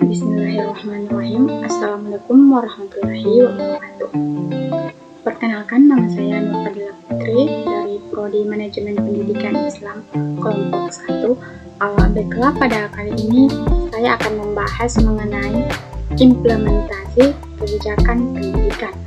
Bismillahirrahmanirrahim. Assalamualaikum warahmatullahi wabarakatuh. Perkenalkan, nama saya Nur Fadila Putri dari Prodi Manajemen Pendidikan Islam kelompok 1. Baiklah, pada kali ini saya akan membahas mengenai implementasi kebijakan pendidikan.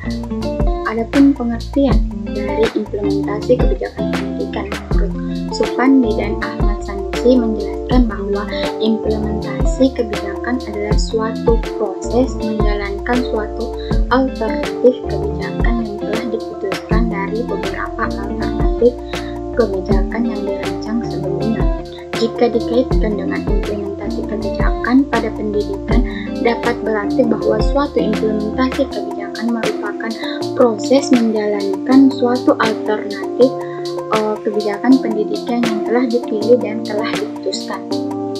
Adapun pengertian dari implementasi kebijakan pendidikan menurut Supandi dan Ahmad Sanusi menjelaskan bahwa implementasi kebijakan adalah suatu proses menjalankan suatu alternatif kebijakan yang telah diputuskan dari beberapa alternatif kebijakan yang dirancang sebelumnya. Jika dikaitkan dengan implementasi kebijakan pada pendidikan, dapat berarti bahwa suatu implementasi kebijakan merupakan proses menjalankan suatu alternatif kebijakan pendidikan yang telah dipilih dan telah diputuskan.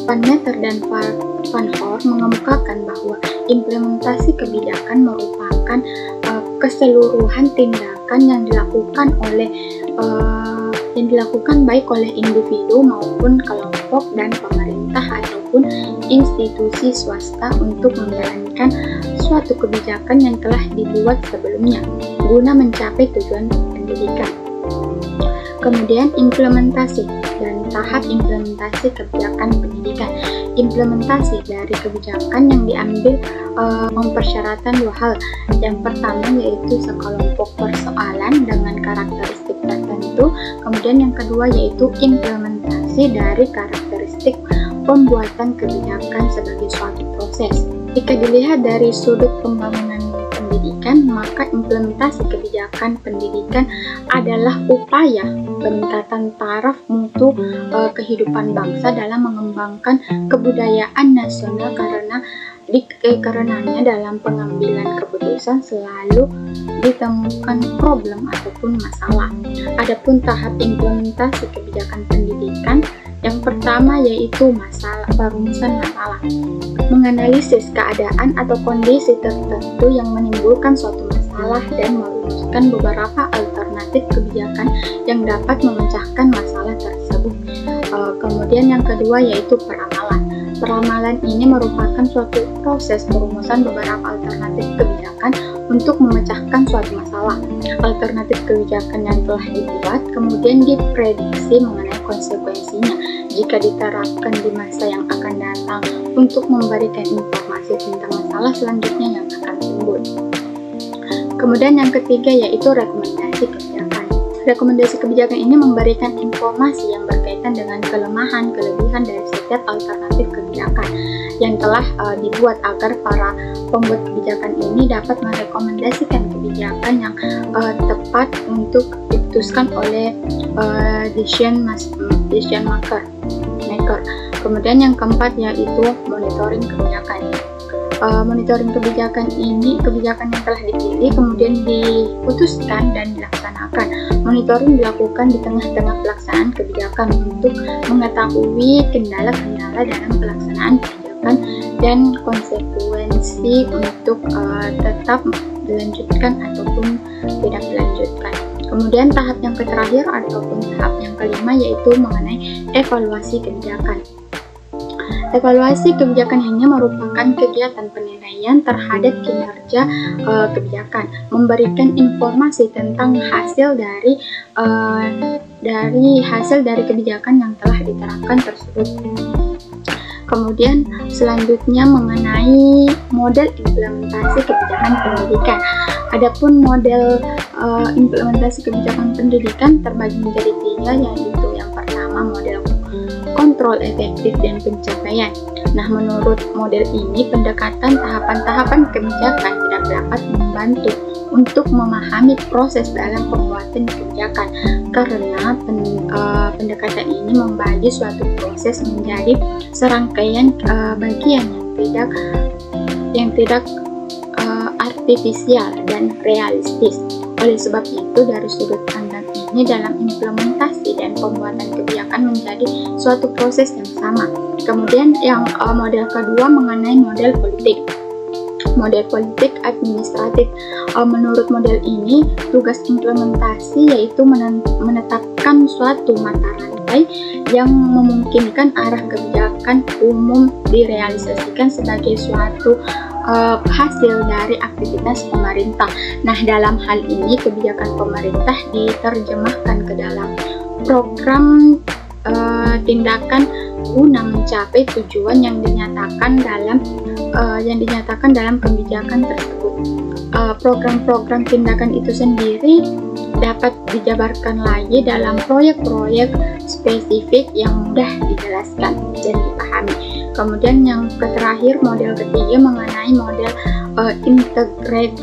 Van Meter dan Van Hort mengemukakan bahwa implementasi kebijakan merupakan keseluruhan tindakan yang dilakukan baik oleh individu maupun kelompok dan pemerintah ataupun institusi swasta untuk menjalankan suatu kebijakan yang telah dibuat sebelumnya guna mencapai tujuan pendidikan. Kemudian implementasi dan tahap implementasi kebijakan pendidikan. Implementasi dari kebijakan yang diambil mempersyaratkan dua hal. Yang pertama yaitu sekelompok persoalan dengan karakteristik tertentu. Kemudian yang kedua yaitu implementasi dari karakteristik pembuatan kebijakan sebagai suatu proses. Jika dilihat dari sudut pembangunan pendidikan, maka implementasi kebijakan pendidikan adalah upaya peningkatan taraf mutu kehidupan bangsa dalam mengembangkan kebudayaan nasional karenanya dalam pengambilan keputusan selalu ditemukan problem ataupun masalah. Adapun tahap implementasi kebijakan pendidikan, yang pertama yaitu perumusan masalah. Menganalisis keadaan atau kondisi tertentu yang menimbulkan suatu masalah dan merumuskan beberapa alternatif kebijakan yang dapat memecahkan masalah tersebut. Kemudian yang kedua yaitu peramalan. Peramalan ini merupakan suatu proses perumusan beberapa alternatif kebijakan untuk memecahkan suatu masalah. Alternatif kebijakan yang telah dibuat kemudian diprediksi mengenai konsekuensinya jika diterapkan di masa yang akan datang untuk memberikan informasi tentang masalah selanjutnya yang akan timbul. Kemudian yang ketiga yaitu rekomendasi kebijakan. Rekomendasi kebijakan ini memberikan informasi yang berkaitan dengan kelemahan, kelebihan dari setiap alternatif kebijakan yang telah dibuat agar para pembuat kebijakan ini dapat merekomendasikan kebijakan yang tepat untuk diputuskan oleh decision maker. Kemudian yang keempat yaitu monitoring kebijakan. Monitoring kebijakan ini kebijakan yang telah dipilih kemudian diputuskan dan dilaksanakan. Monitoring dilakukan di tengah-tengah pelaksanaan kebijakan untuk mengetahui kendala-kendala dalam pelaksanaan kebijakan dan konsekuensi untuk tetap dilanjutkan ataupun tidak dilanjutkan. Kemudian tahap yang terakhir ataupun tahap yang kelima yaitu mengenai evaluasi kebijakan. Evaluasi kebijakan ini merupakan kegiatan penilaian terhadap kinerja kebijakan, memberikan informasi tentang hasil dari kebijakan yang telah diterapkan tersebut. Kemudian selanjutnya mengenai model implementasi kebijakan pendidikan. Adapun model implementasi kebijakan pendidikan terbagi menjadi tiga, yaitu yang pertama model kontrol efektif dan pencapaian. Nah, menurut model ini pendekatan tahapan-tahapan kebijakan tidak dapat membantu untuk memahami proses dalam pembuatan kebijakan karena pendekatan ini membagi suatu proses menjadi serangkaian bagian yang tidak artifisial dan realistis. Oleh sebab itu, dari sudut pandang ini dalam implementasi dan pembuatan kebijakan menjadi suatu proses yang sama. Kemudian yang model kedua mengenai model politik. Model politik administratif. Menurut model ini, tugas implementasi yaitu menetapkan suatu mata rantai yang memungkinkan arah kebijakan umum direalisasikan sebagai suatu hasil dari aktivitas pemerintah. Nah, dalam hal ini kebijakan pemerintah diterjemahkan ke dalam program tindakan guna mencapai tujuan yang dinyatakan dalam kebijakan tersebut. Program-program tindakan itu sendiri dapat dijabarkan lagi dalam proyek-proyek spesifik yang mudah dijelaskan dan dipahami. Kemudian yang terakhir, model ketiga mengenai model integrate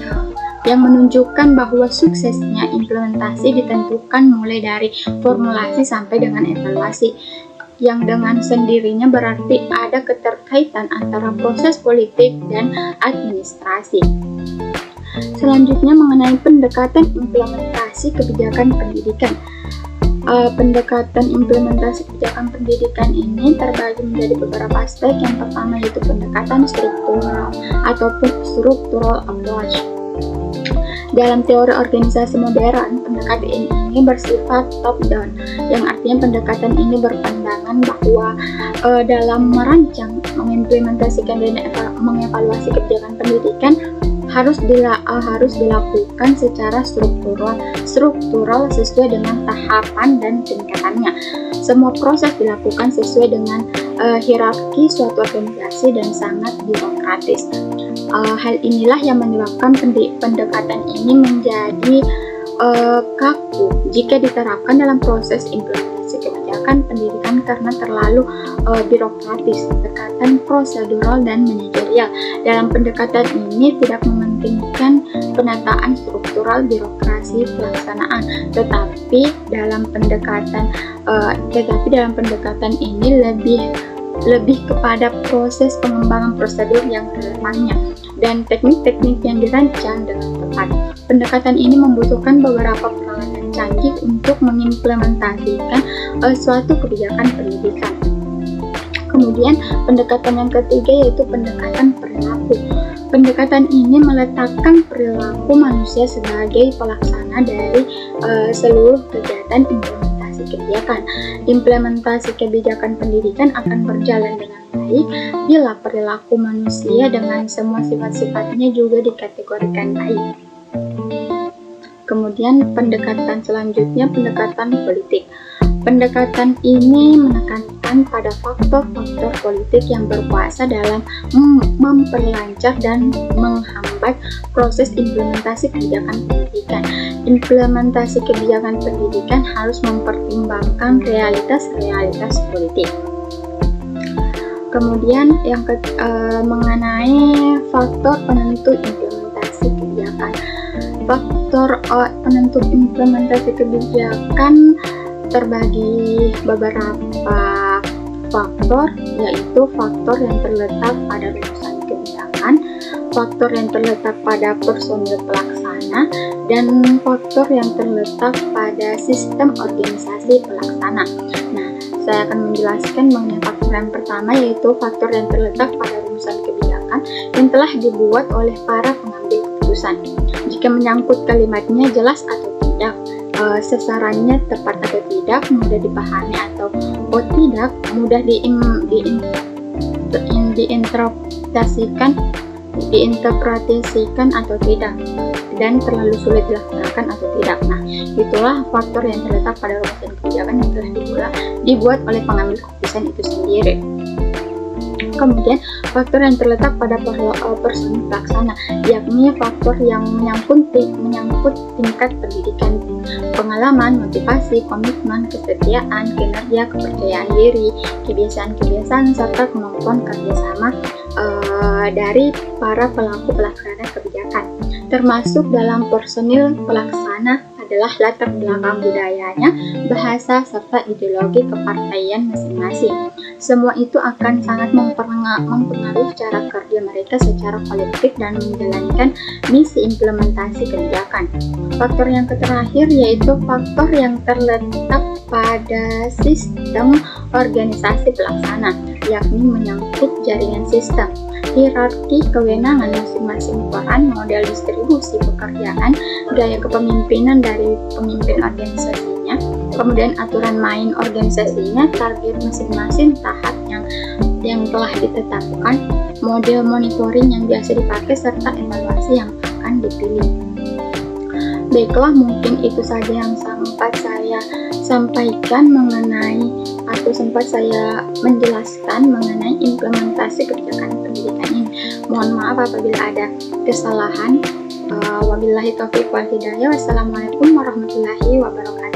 yang menunjukkan bahwa suksesnya implementasi ditentukan mulai dari formulasi sampai dengan evaluasi, yang dengan sendirinya berarti ada keterkaitan antara proses politik dan administrasi. Selanjutnya mengenai pendekatan implementasi kebijakan pendidikan. Pendekatan implementasi kebijakan pendidikan ini terbagi menjadi beberapa aspek. Yang pertama yaitu pendekatan struktural ataupun structural approach. Dalam teori organisasi modern, pendekatan ini bersifat top down, yang artinya pendekatan ini berpandangan bahwa dalam merancang, mengimplementasikan dan mengevaluasi kebijakan pendidikan harus dilakukan secara struktural sesuai dengan tahapan dan tingkatannya. Semua proses dilakukan sesuai dengan hierarki suatu organisasi dan sangat birokratis. Hal inilah yang menyebabkan pendekatan ini menjadi kaku jika diterapkan dalam proses implementasi kebijakan pendidikan karena terlalu birokratis, pendekatan prosedural dan manajerial. Dalam pendekatan ini tidak mementingkan penataan struktural birokrasi pelaksanaan, tetapi dalam pendekatan ini lebih kepada proses pengembangan prosedur yang relevannya dan teknik-teknik yang dirancang dengan tepat. Pendekatan ini membutuhkan beberapa peralatan canggih untuk mengimplementasikan suatu kebijakan pendidikan. Kemudian pendekatan yang ketiga yaitu pendekatan perilaku. Pendekatan ini meletakkan perilaku manusia sebagai pelaksana dari seluruh kegiatan implementasi kebijakan. Implementasi kebijakan pendidikan akan berjalan dengan baik bila perilaku manusia dengan semua sifat-sifatnya juga dikategorikan baik. Kemudian pendekatan selanjutnya, pendekatan politik. Pendekatan ini menekankan pada faktor-faktor politik yang berkuasa dalam memperlancar dan menghambat proses implementasi kebijakan pendidikan. Implementasi kebijakan pendidikan harus mempertimbangkan realitas politik. Kemudian yang mengenai faktor penentu implementasi kebijakan. Faktor penentu implementasi kebijakan terbagi beberapa faktor, yaitu faktor yang terletak pada rumusan kebijakan, faktor yang terletak pada personil pelaksana, dan faktor yang terletak pada sistem organisasi pelaksana. Nah, saya akan menjelaskan mengenai faktor yang pertama, yaitu faktor yang terletak pada rumusan kebijakan yang telah dibuat oleh para pengambil keputusan. Jika menyangkut kalimatnya jelas atau tidak, sasarannya tepat atau tidak, mudah dipahami atau tidak, mudah diinterpretasikan atau tidak, dan terlalu sulit dilaksanakan atau tidak. Nah, itulah faktor yang terletak pada rumusan kebijakan yang telah dibuat oleh pengambil keputusan itu sendiri. Kemudian faktor yang terletak pada personil pelaksana, yakni faktor yang menyangkut tingkat pendidikan, pengalaman, motivasi, komitmen, kesetiaan, kinerja, kepercayaan diri, kebiasaan-kebiasaan, serta kemampuan kerjasama dari para pelaku pelaksana kebijakan. Termasuk dalam personil pelaksana adalah latar belakang budayanya, bahasa, serta ideologi kepartaian masing-masing. Semua itu akan sangat mempengaruhi cara kerja mereka secara kolektif dan menjalankan misi implementasi kebijakan. Faktor yang terakhir yaitu faktor yang terletak pada sistem organisasi pelaksana. yakni menyangkut jaringan sistem, hierarki kewenangan masing-masing peran, model distribusi pekerjaan, gaya kepemimpinan dari pemimpin organisasinya, kemudian aturan main organisasinya, target masing-masing tahap yang telah ditetapkan, model monitoring yang biasa dipakai, serta evaluasi yang akan dipilih. Baiklah, mungkin itu saja yang sempat saya sampaikan sempat saya menjelaskan mengenai implementasi kebijakan pendidikan ini. Mohon maaf apabila ada kesalahan. Wabillahi taufiq wal hidayah. Wassalamualaikum warahmatullahi wabarakatuh.